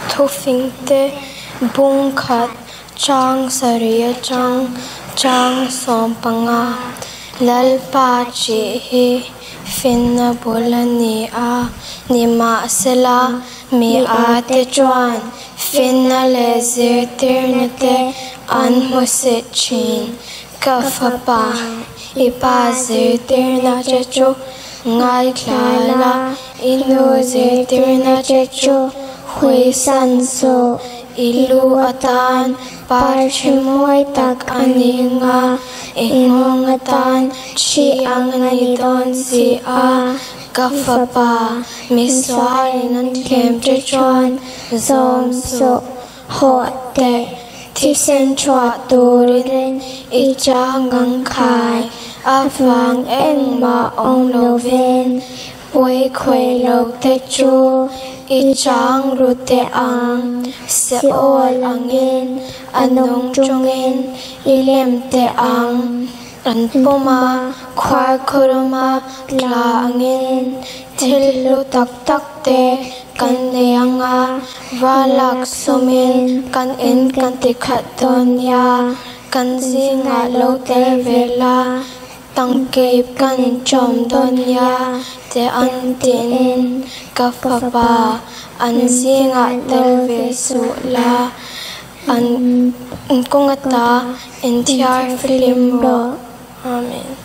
thu phình te bung khat chang saria chang som panga lalpa chi hi finna bolani a nima sela mi a te chuan finna le zir tirna te an musit chin ka fapa ipa zir tirna che chu ngai klala inu zir tirna che chu hui san so ilu atan par chimoy tak aninga ingong atan chi ang nidon si a kafapa miswai nan kem che chuan zom so ho te thi sen chua turin i changang khai avang eng ma ong loven Ui khoi lo te chu I chang ru te ang se ol angin anong chungin I lem te ang an puma khwar khuruma la angin thil lu tak tak te kan ne anga walak sumin kan in kan ti khat don ya kan zinga lo te vela tang kep kan chom don ya te an tin ka papa an zinga tel ve su la an kongata in tiar film ro amen.